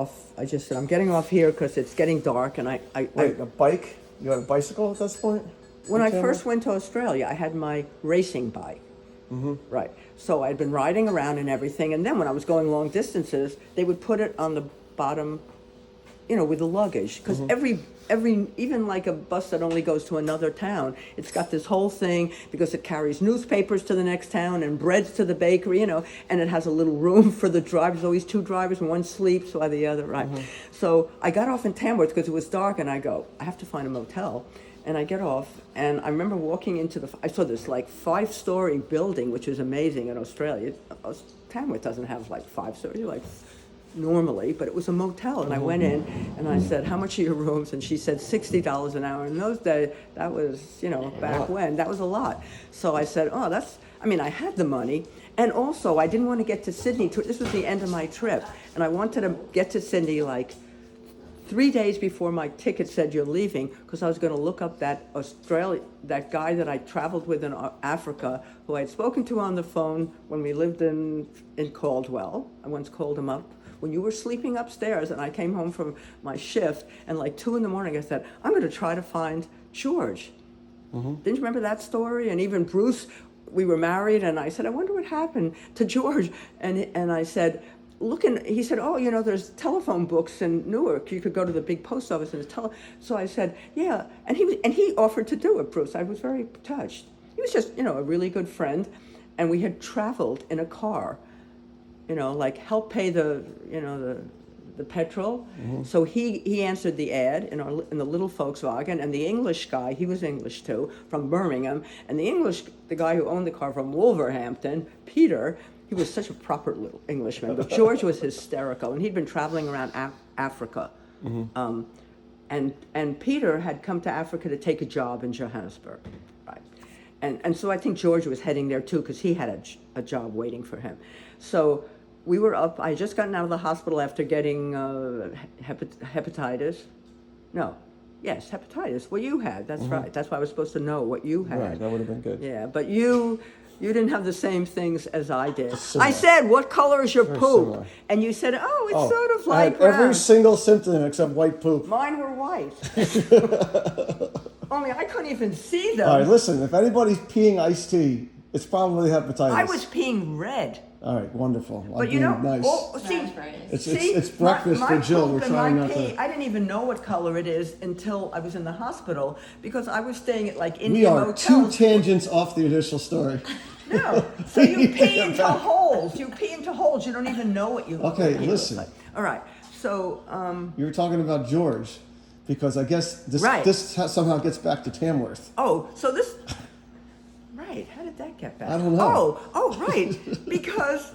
off. I just said, I'm getting off here because it's getting dark. And Wait, a bike? You had a bicycle at this point? when I first went to Australia, I had my racing bike. Right. So I'd been riding around and everything. And then when I was going long distances, they would put it on the bottom, with the luggage. Because every, even like a bus that only goes to another town, it's got this whole thing because it carries newspapers to the next town and breads to the bakery, and it has a little room for the drivers, always two drivers, and one sleeps while the other, right. So I got off in Tamworth because it was dark, and I go, I have to find a motel. And I get off, and I remember walking into I saw this like 5-story building, which is amazing in Australia. Tamworth doesn't have like 5 stories, like normally, but it was a motel. And I went in and I said, how much are your rooms? And she said $60 an hour. In those days, that was, back when, that was a lot. So I said, I had the money. And also I didn't want to get to Sydney. This was the end of my trip. And I wanted to get to Sydney like 3 days before my ticket said you're leaving, because I was going to look up that guy that I traveled with in Africa, who I had spoken to on the phone when we lived in Caldwell. I once called him up when you were sleeping upstairs, and I came home from my shift, and like 2 a.m, I said, I'm going to try to find George. Didn't you remember that story? And even Bruce, we were married, and I said, I wonder what happened to George. And I said, he said, there's telephone books in Newark. You could go to the big post office and so I said, yeah. And he offered to do it, Bruce. I was very touched. He was just, a really good friend. And we had traveled in a car, like help pay the petrol. So he answered the ad in the little Volkswagen, and the English guy, he was English too, from Birmingham, and the guy who owned the car from Wolverhampton, Peter, he was such a proper little Englishman, but George was hysterical, and he'd been traveling around Africa. And Peter had come to Africa to take a job in Johannesburg, right? And so I think George was heading there too, because he had a job waiting for him. So we were up, I had just gotten out of the hospital after getting hepatitis. Yes, hepatitis. Well, you had, that's right. That's why I was supposed to know what you had. Right, that would have been good. Yeah, but you didn't have the same things as I did. I said, what color is your poop? Similar. And you said, it's sort of I light had brown. every single symptom except white poop. Mine were white. Only I couldn't even see them. All right, listen, if anybody's peeing iced tea, it's probably hepatitis. I was peeing red. All right, wonderful. But nice. It's breakfast for Jill. We're trying not to. I didn't even know what color it is until I was in the hospital, because I was staying at like Indian hotels. We are 2 tangents off the initial story. No, so you pee into holes. You pee into holes. You don't even know what you look Okay, listen. like. All right, so you were talking about George, because I guess this somehow gets back to Tamworth. Oh, so this. Right, how did that get back? I don't know. Oh, right, because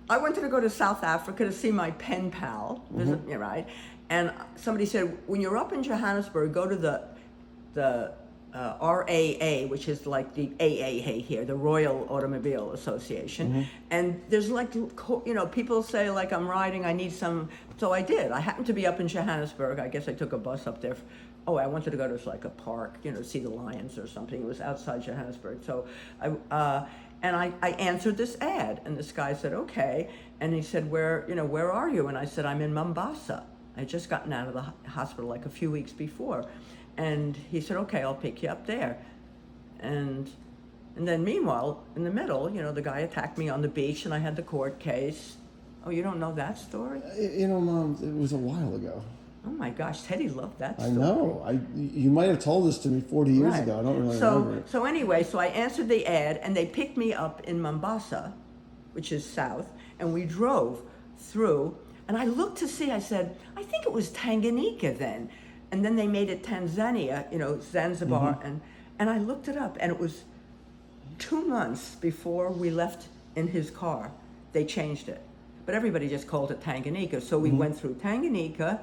I wanted to go to South Africa to see my pen pal, right? And somebody said, when you're up in Johannesburg, go to the RAA, which is like the AAA here, the Royal Automobile Association. And there's like, people say like, I'm riding, I need some, so I did. I happened to be up in Johannesburg. I guess I took a bus up there. I wanted to go to like a park, see the lions or something. It was outside Johannesburg. So I answered this ad, and this guy said, okay. And he said, where are you? And I said, I'm in Mombasa. I had just gotten out of the hospital like a few weeks before. And he said, okay, I'll pick you up there. And then meanwhile, in the middle, the guy attacked me on the beach, and I had the court case. Oh, you don't know that story? Mom, it was a while ago. Oh my gosh, Teddy loved that story. I know. You might have told this to me 40 years ago. I don't really remember it. So anyway, I answered the ad, and they picked me up in Mombasa, which is south, and we drove through, and I looked to see, I said, I think it was Tanganyika then. And then they made it Tanzania, Zanzibar, and I looked it up, and it was 2 months before we left in his car. They changed it. But everybody just called it Tanganyika. So we went through Tanganyika,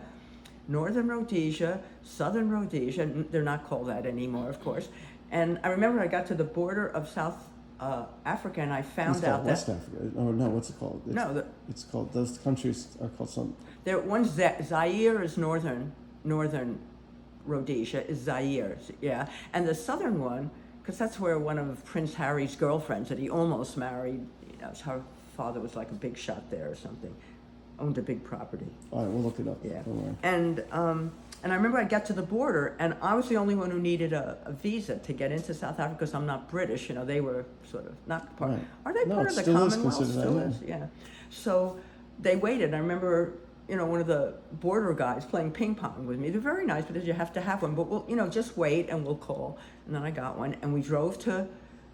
Northern Rhodesia, Southern Rhodesia. They're not called that anymore, of course. And I remember I got to the border of South Africa, and I found out that West Africa. Oh no, what's it called? It's called, those countries are called something. One's Zaire is Northern Rhodesia is Zaire, yeah. And the southern one, because that's where one of Prince Harry's girlfriends that he almost married, her father was like a big shot there or something. owned a big property. All right, we'll look it up. Yeah. Don't worry. And I remember I got to the border, and I was the only one who needed a visa to get into South Africa because I'm not British. You know, they were sort of not part. Right. Are they No, part it of the still is Commonwealth? considered, Still I know. is, yeah. So they waited. I remember, you know, one of the border guys playing ping pong with me. They're very nice because you have to have one. But we'll, you know, just wait and we'll call. And then I got one, and we drove to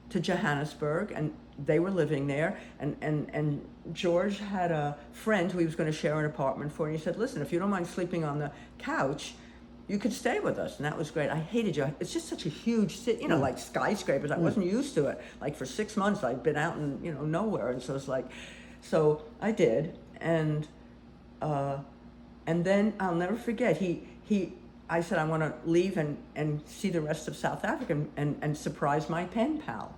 Johannesburg, and they were living there, and George had a friend who he was going to share an apartment for, and he said, listen, if you don't mind sleeping on the couch, you could stay with us. And that was great. I hated you. It's just such a huge city, you know, like skyscrapers. I wasn't used to it. Like for 6 months I'd been out in, you know, nowhere, and so it's like, so I did, and then I'll never forget, I said I want to leave and see the rest of South Africa and surprise my pen pal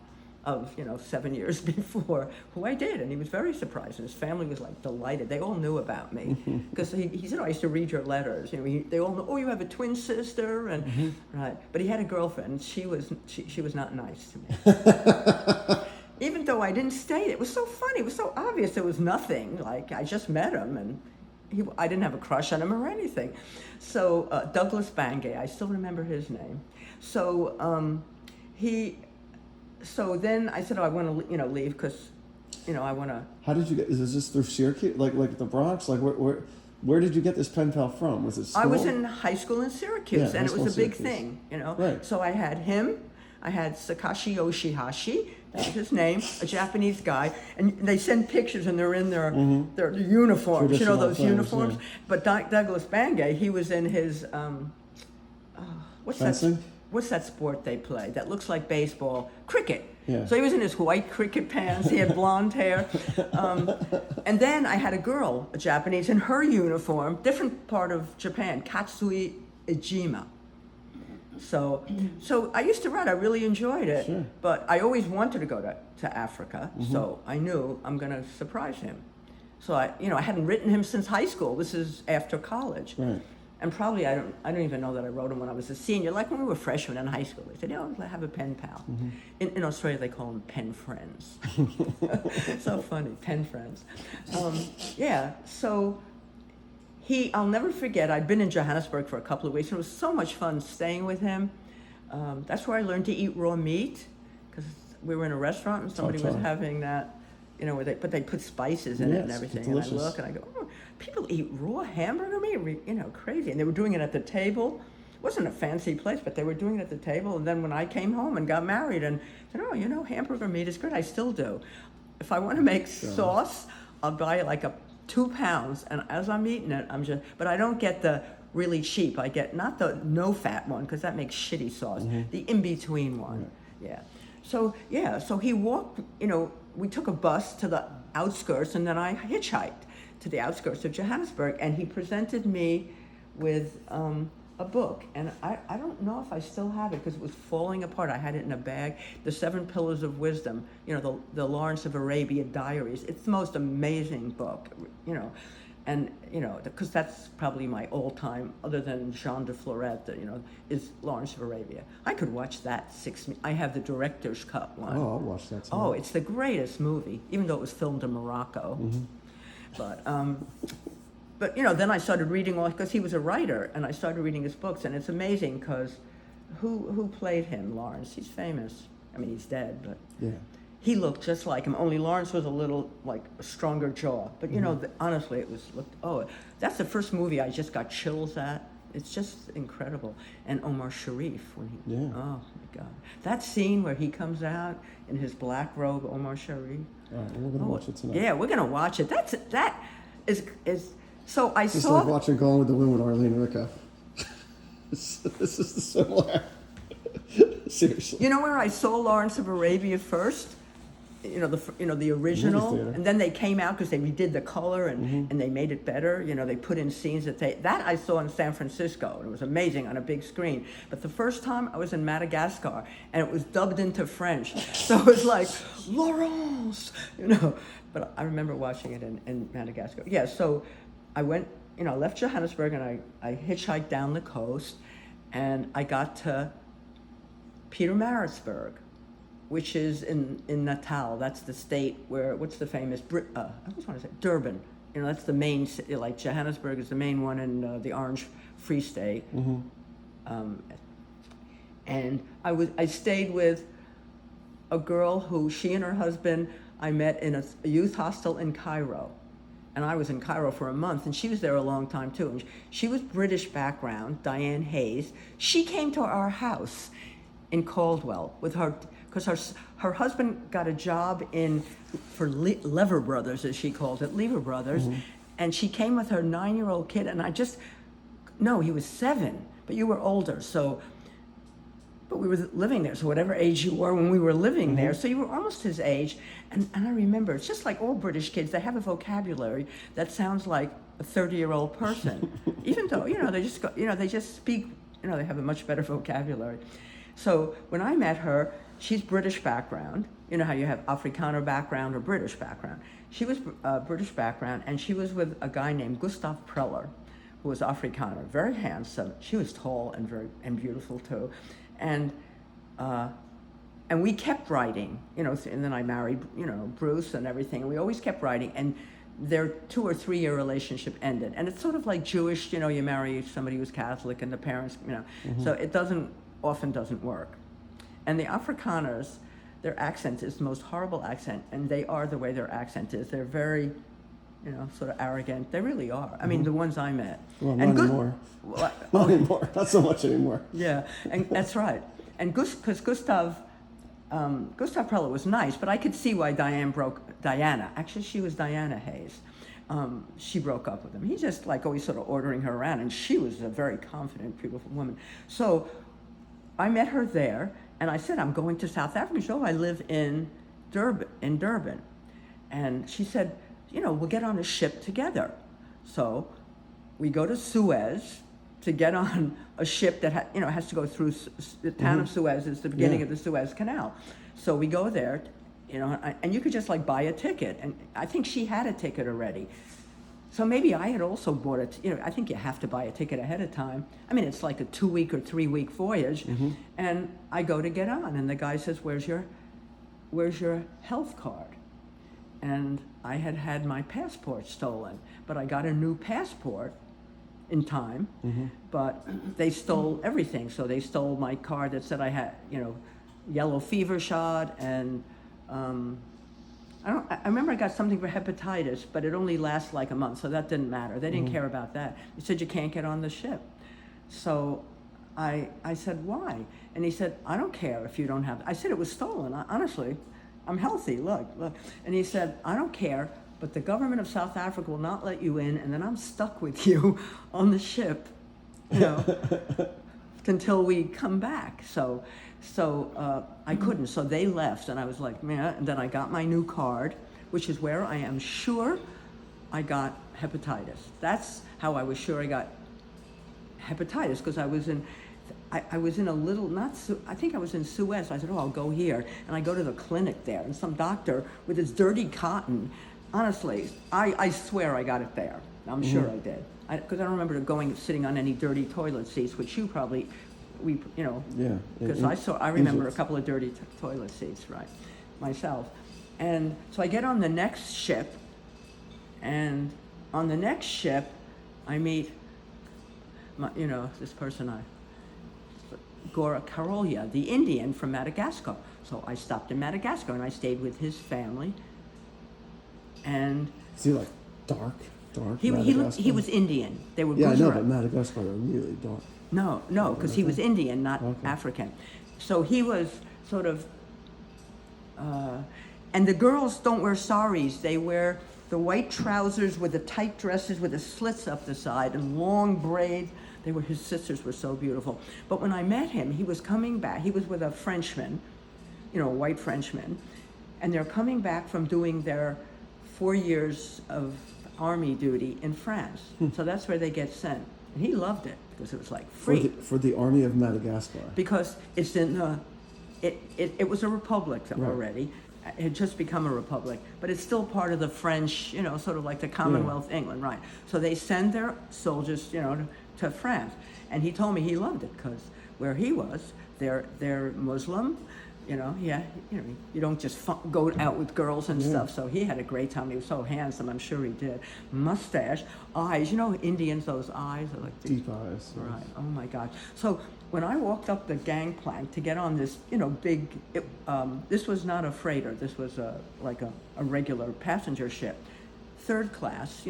of, you know, 7 years before, who I did, and he was very surprised, and his family was like delighted. They all knew about me because he said, oh, I used to read your letters. You know, they all know, oh, you have a twin sister, and right. But he had a girlfriend. She was not nice to me. Even though I didn't stay, it was so funny. It was so obvious there was nothing. Like I just met him, and I didn't have a crush on him or anything. So Douglas Bangay, I still remember his name. So So then I said, oh, I want to, you know, leave because, you know, I want to. How did you get? Is this through Syracuse, like the Bronx? Like where did you get this pen pal from? Was it school? I was in high school in Syracuse, Yeah, and it was a big Syracuse. thing, you know. Right. So I had him. I had Sakashi Yoshihashi, that's his name, a Japanese guy, and they send pictures, and they're in their uniforms, you know, Traditional those clothes, uniforms. yeah. But Douglas Bangay, he was in his Fencing? What's that sport they play that looks like baseball? Cricket. Yeah. So he was in his white cricket pants. He had blonde hair. And then I had a girl, a Japanese, in her uniform, different part of Japan, Katsui Ejima. So I used to write. I really enjoyed it. Sure. But I always wanted to go to Africa. So I knew I'm going to surprise him. So I hadn't written him since high school. This is after college. Right. And probably I don't even know that I wrote him when I was a senior. Like when we were freshmen in high school, they said, have a pen pal. In Australia, they call them pen friends. So funny, pen friends. So I'll never forget, I'd been in Johannesburg for a couple of weeks, and it was so much fun staying with him. That's where I learned to eat raw meat, because we were in a restaurant and somebody was having that, you know, but they put spices in it and everything. And I look and I go, oh, people eat raw hamburger meat, you know, crazy. And they were doing it at the table. It wasn't a fancy place, but they were doing it at the table. And then when I came home and got married and said, oh, you know, hamburger meat is good, I still do. If I want to make sauce, I'll buy like 2 pounds, and as I'm eating it, but I don't get the really cheap. I get not the no-fat one, because that makes shitty sauce, the in-between one. Yeah. So he walked, you know, we took a bus to the outskirts, and then I hitchhiked to the outskirts of Johannesburg, and he presented me with a book, and I don't know if I still have it because it was falling apart. I had it in a bag. The 7 Pillars of Wisdom, you know, the Lawrence of Arabia diaries. It's the most amazing book, you know, and, you know, because that's probably my all-time, other than Jean de Florette, you know, is Lawrence of Arabia. I could watch that I have the director's cut one. Oh, I'll watch that too. Oh, it's the greatest movie, even though it was filmed in Morocco. But you know, then I started reading all, because he was a writer, and I started reading his books, and it's amazing because who played him? Lawrence. He's famous. I mean, he's dead, but Yeah. he looked just like him. Only Lawrence was a little like a stronger jaw. But you know, honestly, that's the first movie I just got chills at. It's just incredible. And Omar Sharif, when he, oh my God, that scene where he comes out in his black robe, Omar Sharif. All right, we're gonna watch it tonight. Yeah, we're gonna watch it. That is. So I It's saw. like watching Gone with the Wind with Arlene Ricca. This is similar. Seriously. You know where I saw Lawrence of Arabia first? You know the original, Movie theater. and then they came out because they redid the color and they made it better. You know, they put in scenes that I saw in San Francisco, and it was amazing on a big screen. But the first time I was in Madagascar, and it was dubbed into French, so it was like Laurence, you know. But I remember watching it in Madagascar. Yeah, so I went, you know, left Johannesburg, and I hitchhiked down the coast, and I got to Pietermaritzburg, which is in Natal. That's the state where, what's the famous, I always want to say Durban. you know, that's the main city, like Johannesburg is the main one in the Orange Free State. And I stayed with a girl who she and her husband I met in a youth hostel in Cairo. And I was in Cairo for a month, and she was there a long time too. And she was British background, Diane Hayes. She came to our house in Caldwell with her, because her husband got a job for Lever Brothers, as she called it, Lever Brothers. And she came with her 9-year-old kid, and no, he was 7, but you were older, so. But we were living there, so whatever age you were when we were living there, so you were almost his age. And I remember, it's just like all British kids, they have a vocabulary that sounds like a 30-year-old person, even though, you know, they just speak, you know, they have a much better vocabulary. So when I met her, she's British background. You know how you have Afrikaner background or British background. She was British background, and she was with a guy named Gustav Preller, who was Afrikaner, very handsome. She was tall and beautiful too. And we kept writing, you know, and then I married, you know, Bruce and everything, and we always kept writing, and their 2 or 3 year relationship ended. And it's sort of like Jewish, you know, you marry somebody who's Catholic and the parents, you know, so it often doesn't work. And the Afrikaners, their accent is the most horrible accent, and they are the way their accent is. They're very, you know, sort of arrogant. They really are. I mean, the ones I met. Well, not anymore. Not anymore. Not so much anymore. Yeah, and that's right. And because Gustav Preller was nice, but I could see why Diana, actually she was Diana Hayes, she broke up with him. He just like always sort of ordering her around, and she was a very confident, beautiful woman. So I met her there, and I said, I'm going to South Africa. She said, I live in Durban. And she said, you know, we'll get on a ship together. So we go to Suez to get on a ship that has to go through the town of Suez. Is the beginning of the Suez Canal. So we go there, you know, and you could just like buy a ticket. And I think she had a ticket already. So maybe I had also bought it. You know, I think you have to buy a ticket ahead of time. I mean, it's like a 2-week or 3-week voyage. And I go to get on, and the guy says, "Where's your health card?" And I had my passport stolen, but I got a new passport in time, but they stole everything. So they stole my card that said I had, you know, yellow fever shot, and I remember I got something for hepatitis, but it only lasts like a month, so that didn't matter. They didn't care about that. They said you can't get on the ship. So I said, why? And he said, I don't care if you don't have it. I said, it was stolen. Honestly, I'm healthy, look. And he said, I don't care, but the government of South Africa will not let you in, and then I'm stuck with you on the ship, you know, until we come back. So I couldn't. So they left, and I was like, man. And then I got my new card, which is where I am sure I got hepatitis. That's how I was sure I got hepatitis, because I was in a little, I think I was in Suez. I said, I'll go here. And I go to the clinic there, and some doctor with his dirty cotton. Honestly, I swear I got it there. I'm sure I did. Because I don't remember sitting on any dirty toilet seats, which you probably, Yeah. because I remember a couple of dirty toilet seats, right, myself. And so I get on the next ship, and on the next ship, I meet, this person, Gora Karolia, the Indian from Madagascar. So I stopped in Madagascar, and I stayed with his family. And is he like dark? He was Indian. They were I know, Gujarat. but Madagascar are really dark. No, because he was Indian, not African. So he was sort of, and the girls don't wear saris. They wear the white trousers with the tight dresses with the slits up the side and long braids. His sisters were so beautiful. But when I met him, he was coming back. He was with a Frenchman, a white Frenchman, and they're coming back from doing their 4 years of army duty in France. So that's where they get sent. And he loved it because it was like free. For the army of Madagascar. Because it's in it was a republic already. It had just become a republic, but it's still part of the French, sort of like the Commonwealth, England, right? So they send their soldiers, to France. And he told me he loved it because where he was, they're Muslim, Yeah, you don't just go out with girls and stuff. So he had a great time. He was so handsome. I'm sure he did. Mustache, eyes. Indians, those eyes are like Deep eyes. Yes. right. Oh my God. So when I walked up the gangplank to get on this, big, this was not a freighter. This was like a regular passenger ship, third class.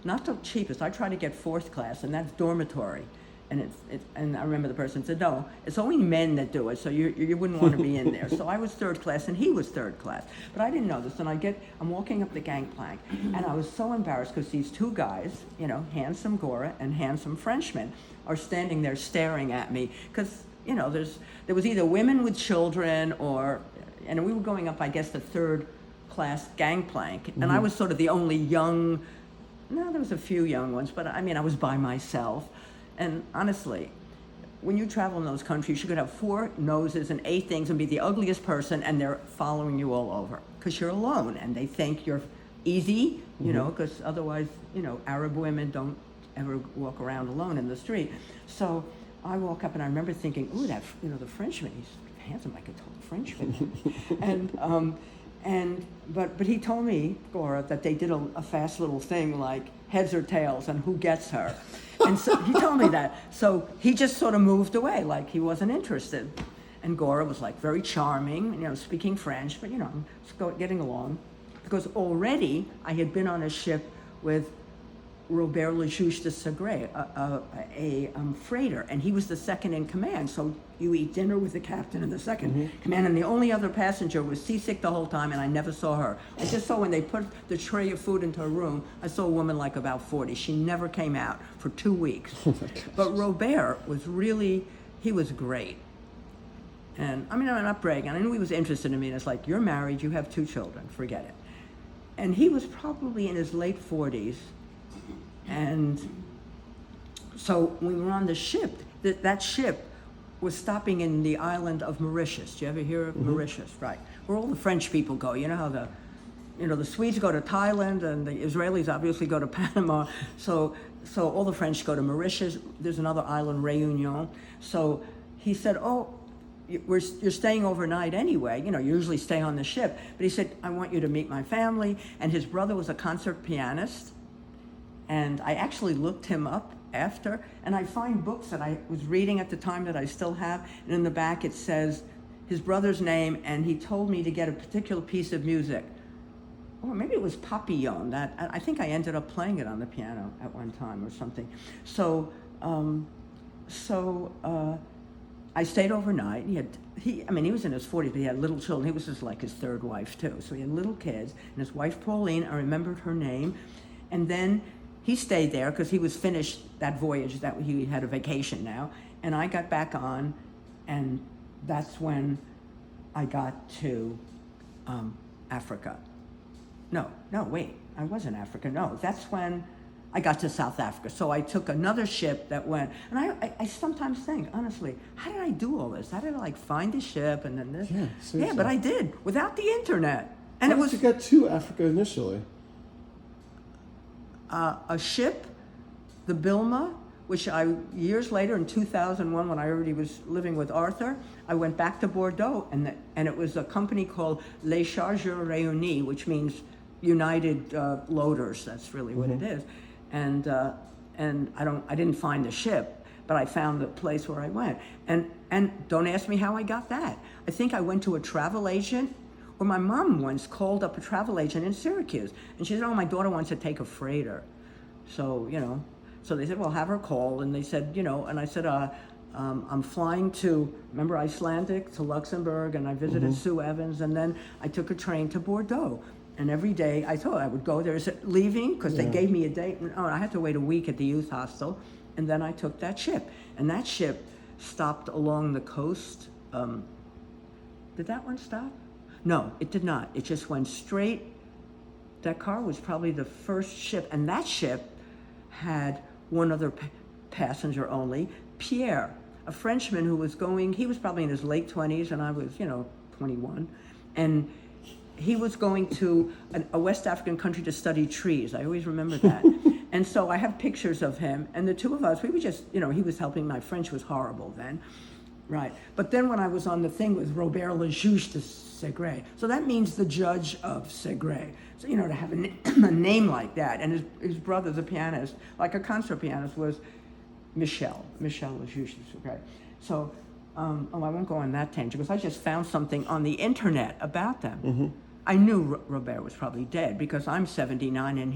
Not the cheapest. I tried to get fourth class, and that's dormitory. And I remember the person said, no, it's only men that do it, so you wouldn't want to be in there. So I was third class, and he was third class. But I didn't know this, and I'm walking up the gangplank, and I was so embarrassed because these two guys, handsome Gora and handsome Frenchman, are standing there staring at me because, there was either women with children and we were going up, I guess, the third class gangplank, and I was sort of the only young, no, there was a few young ones, but I was by myself. And honestly, when you travel in those countries, you could have 4 noses and 8 things and be the ugliest person, and they're following you all over because you're alone, and they think you're easy, because otherwise, Arab women don't ever walk around alone in the street. So I walk up, and I remember thinking, ooh, that, the Frenchman, he's handsome like a total Frenchman. But he told me, Gora, that they did a fast little thing like heads or tails and who gets her. And so he told me that. So he just sort of moved away like he wasn't interested. And Gora was like very charming, speaking French, but getting along. Because already I had been on a ship with Robert Le Juge de Segre, a freighter, and he was the second in command. So you eat dinner with the captain and the second command, and the only other passenger was seasick the whole time, and I never saw her. I just saw when they put the tray of food into her room, I saw a woman like about 40. She never came out for 2 weeks. But Robert was he was great. And I'm not bragging. I knew he was interested in me, and it's like, you're married, you have 2 children, forget it. And he was probably in his late 40s. And so when we were on the ship, that ship was stopping in the island of Mauritius. Do you ever hear of Mauritius? Right, where all the French people go. You know how the Swedes go to Thailand and the Israelis obviously go to Panama. So all the French go to Mauritius. There's another island, Réunion. So he said, oh, you're staying overnight anyway. You usually stay on the ship. But he said, I want you to meet my family. And his brother was a concert pianist. And I actually looked him up after, and I find books that I was reading at the time that I still have, and in the back it says his brother's name, and he told me to get a particular piece of music. Or maybe it was Papillon. I think I ended up playing it on the piano at one time or something. So I stayed overnight. He was in his 40s, but he had little children. He was just like his third wife too. So he had little kids, and his wife Pauline, I remembered her name, and then he stayed there because he was finished that voyage, that he had a vacation now. And I got back on, and that's when I got to Africa. No, wait, I was in Africa. No, that's when I got to South Africa. So I took another ship that went, and I sometimes think, honestly, how did I do all this? How did I find a ship and then this? Yeah, seriously. Yeah, but I did, without the internet. And How did you get to Africa initially? A ship, the Bilma, which years later in 2001, when I already was living with Arthur, I went back to Bordeaux, and it was a company called Les Chargeurs Réunis, which means United Loaders. That's really what it is. And I didn't find the ship, but I found the place where I went. And don't ask me how I got that. I think I went to a travel agent. Or my mom once called up a travel agent in Syracuse, and she said, oh, my daughter wants to take a freighter. So, so they said, well, have her call. And they said, and I said, I'm flying to, remember Icelandic, to Luxembourg, and I visited Sue Evans, and then I took a train to Bordeaux. And every day I thought I would go there. Is it leaving? Because they gave me a date. Oh, I had to wait a week at the youth hostel. And then I took that ship. And that ship stopped along the coast. Did that one stop? No, it did not. It just went straight. That car was probably the first ship, and that ship had one other passenger only, Pierre, a Frenchman who was going, he was probably in his late 20s, and I was, 21, and he was going to a West African country to study trees. I always remember that. And so I have pictures of him, and the two of us, we were just, he was helping. My French was horrible then. Right. But then when I was on the thing with Robert le Juge de Segre, so that means the judge of Segre. So, you know, to have a name like that. And his brother, the pianist, like a concert pianist, was Michel le Juge de Segre. So, I won't go on that tangent because I just found something on the internet about them. I knew Robert was probably dead because I'm 79 and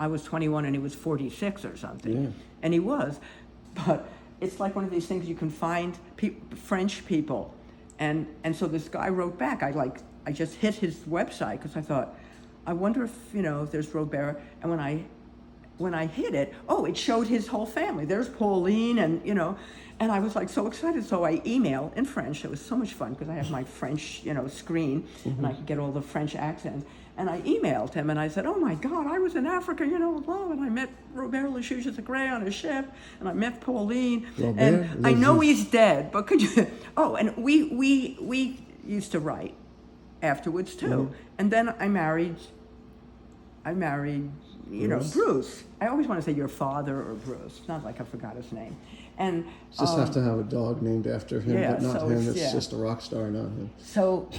I was 21 and he was 46 or something. Yeah. And he was. But it's like one of these things you can find French people. And so this guy wrote back. I just hit his website because I thought, I wonder if, you know, if there's Robert. And when I hit it, it showed his whole family. There's Pauline and, you know, and I was like so excited. So I emailed in French. It was so much fun because I have my French, you know, screen and I could get all the French accents. And I emailed him and I said, oh my God, I was in Africa, you know, blah, and I met Robert le Juge de Segre on a ship and I met Pauline. Robert and I know he's dead, but could you, and we used to write afterwards too. And then I married, you know, Bruce. I always want to say your father or Bruce. It's not like I forgot his name. And Just have to have a dog named after him, yeah, but not so him. it's- It's just a rock star, not him. So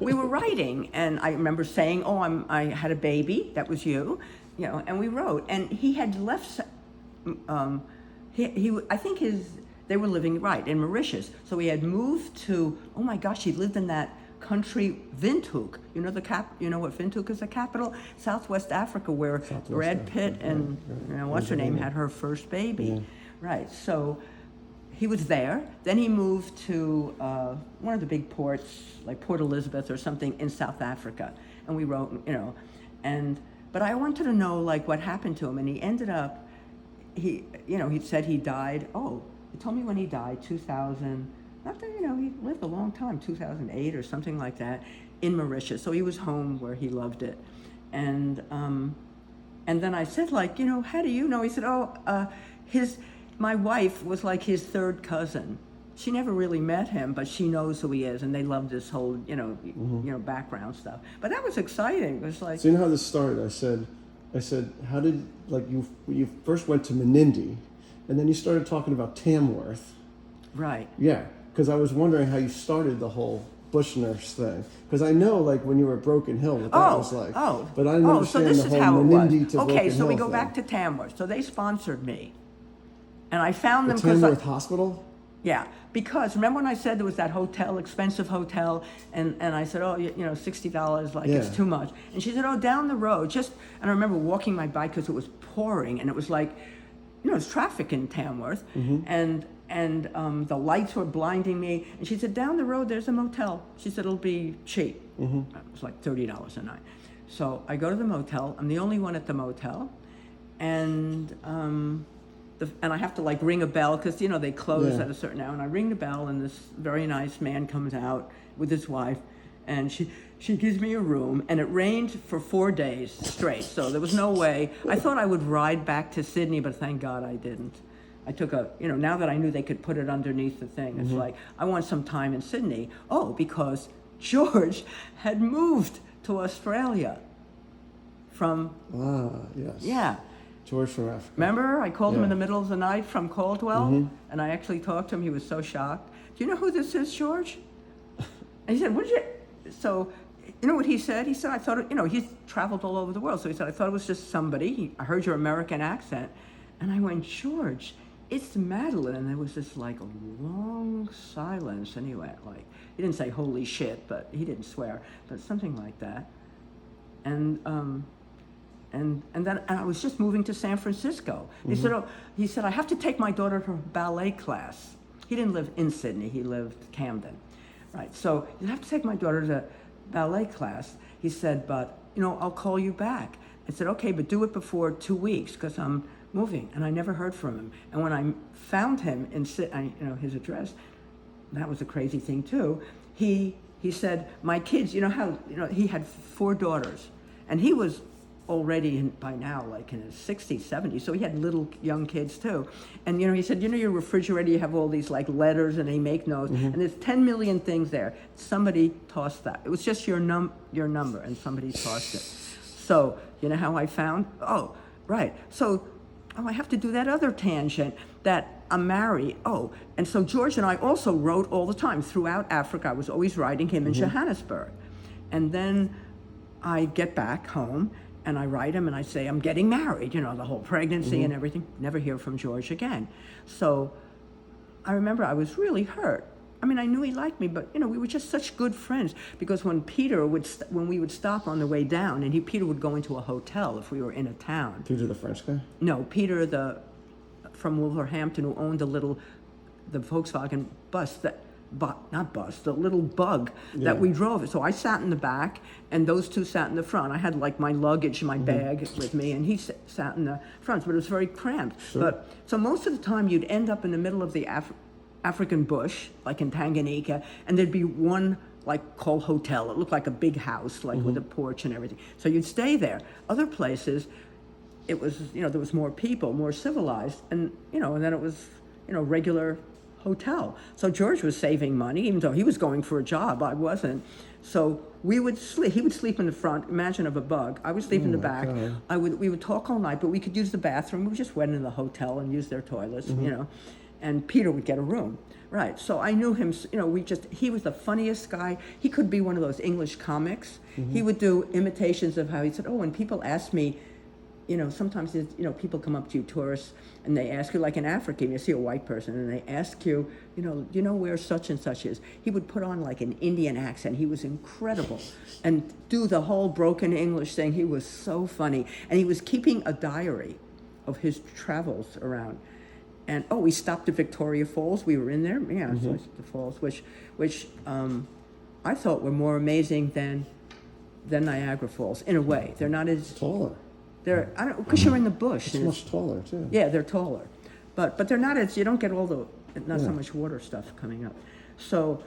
we were writing, and I remember saying, I had a baby, that was you know, and we wrote. And he had left, I think they were living, right, in Mauritius. So he had moved to, oh my gosh, he lived in that country, Windhoek. You know what Windhoek is, the capital? Southwest Africa, where Brad Pitt and, you know, what's her name, had her first baby. Yeah. Right, so he was there. Then he moved to one of the big ports, like Port Elizabeth or something in South Africa. And we wrote, you know, but I wanted to know like what happened to him. And he ended up, he said he died. He told me when he died, 2000, not that, you know, he lived a long time, 2008 or something like that, in Mauritius. So he was home where he loved it. And then I said, like, you know, how do you know? He said, my wife was like his third cousin. She never really met him, but she knows who he is, and they love this whole, you know, background stuff. But that was exciting. It was like. So you know how this started? I said, how did, like, you first went to Menindee, and then you started talking about Tamworth. Right. Yeah, because I was wondering how you started the whole bush nurse thing. Because I know, like, when you were at Broken Hill, what that was like. But I didn't so understand this the is whole how it Menindee was. to Broken Okay, Hill so we go thing. back to Tamworth. So they sponsored me, and I found The them because Tamworth Hospital? yeah, because remember when I said there was that hotel, expensive hotel, and I said, you know, $60, like it's Yeah. too much. And she said, down the road, and I remember walking my bike because it was pouring, and it was like, you know, it's traffic in Tamworth, and the lights were blinding me. And she said, down the road, there's a motel. She said, it'll be cheap. It was like $30 a night. So I go to the motel. I'm the only one at the motel, and I have to like ring a bell because, you know, they close at a certain hour. And I ring the bell, and this very nice man comes out with his wife, and she gives me a room, and it rained for 4 days straight. So there was no way. I thought I would ride back to Sydney, but thank God I didn't. I took now that I knew they could put it underneath the thing, it's like, I want some time in Sydney. Because George had moved to Australia from, Yes. yeah. George from Africa. Remember, I called him Yeah. in the middle of the night from Caldwell, and I actually talked to him. He was so shocked. Do you know who this is, George? And he said, so, you know what he said? He said, I thought, you know, he's traveled all over the world. So he said, I thought it was just somebody. I heard your American accent. And I went, George, it's Madeleine. And there was this like a long silence. And he went like, he didn't say holy shit, but he didn't swear, but something like that. And then I was just moving to San Francisco. He said, I have to take my daughter to ballet class. He didn't live in Sydney, he lived Camden. Right, so you have to take my daughter to ballet class. He said, but, you know, I'll call you back. I said, okay, but do it before 2 weeks because I'm moving. And I never heard from him. And when I found him in his address, that was a crazy thing too. He said, my kids, you know how, you know, he had 4 daughters, and he was already by now like in his 60s, 70s, so he had little young kids too. And you know, he said, you know, your refrigerator, you have all these like letters and they make notes, and there's 10 million things there. Somebody tossed that. It was just your number, and somebody tossed it. So you know how I found? Oh, right. So I have to do that other tangent that I'm married. Oh, and so George and I also wrote all the time throughout Africa. I was always writing him in Johannesburg. And then I get back home and I write him and I say, I'm getting married, the whole pregnancy and everything. Never hear from George again. So I remember I was really hurt. I mean, I knew he liked me, but we were just such good friends because when when we would stop on the way down, and Peter would go into a hotel if we were in a town. Peter the French guy? No, Peter from Wolverhampton, who owned the Volkswagen bus the little bug that we drove. So I sat in the back, and those two sat in the front. I had like my luggage, my bag with me, and he sat in the front, but it was very cramped. Sure. But so most of the time, you'd end up in the middle of the African bush, like in Tanganyika, and there'd be one called hotel. It looked like a big house, with a porch and everything. So you'd stay there. Other places, it was, there was more people, more civilized, and then it was, regular hotel. So George was saving money, even though he was going for a job, I wasn't. So we would sleep. He would sleep in the front. Imagine of a bug. I would sleep in the back. God. We would talk all night, but we could use the bathroom. We just went in the hotel and used their toilets, And Peter would get a room. Right. So I knew him, he was the funniest guy. He could be one of those English comics. He would do imitations of how he said, when people ask me, sometimes, people come up to you, tourists, and they ask you, like in Africa, you see a white person, and they ask you, where such and such is. He would put on like an Indian accent. He was incredible. And do the whole broken English thing. He was so funny. And he was keeping a diary of his travels around. And we stopped at Victoria Falls. We were in there, so the falls, which I thought were more amazing than Niagara Falls in a way. They're not as Taller. Because you're in the bush. It's much taller too. Yeah, they're taller, but they're not as, you don't get all not so much water stuff coming up. So,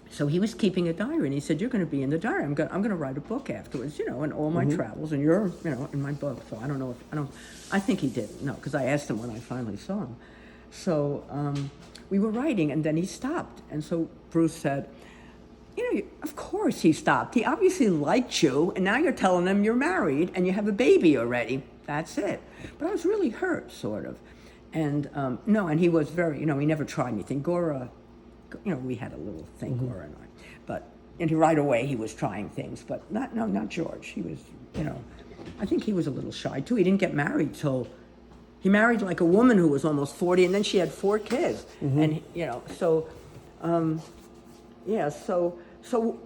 so he was keeping a diary, and he said, "You're going to be in the diary. I'm going to write a book afterwards, and all my travels, and you're, in my book." So I don't know I think he did. No, because I asked him when I finally saw him. So we were writing, and then he stopped, and so Bruce said, of course he stopped. He obviously liked you, and now you're telling him you're married and you have a baby already. That's it. But I was really hurt, sort of. And and he was very, he never tried anything. Gora, we had a little thing, Gora and I. And right away he was trying things, but not George. He was, I think he was a little shy too. He didn't get married till, he married like a woman who was almost 40, and then she had 4 kids. And, So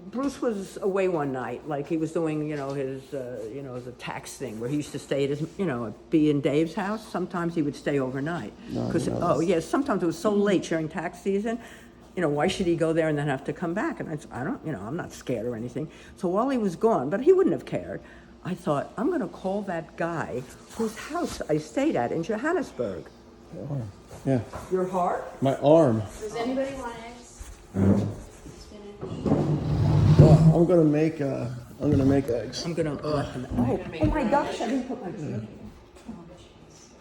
Bruce was away one night, like he was doing, his, the tax thing where he used to stay at his, be in Dave's house. Sometimes he would stay overnight. Sometimes it was so late during tax season. Why should he go there and then have to come back? And I don't, I'm not scared or anything. So while he was gone, but he wouldn't have cared, I thought, I'm going to call that guy whose house I stayed at in Johannesburg. Yeah. Your heart? My arm. Does anybody want eggs? I'm gonna make eggs. I'm gonna let them. Oh my gosh! I didn't put my.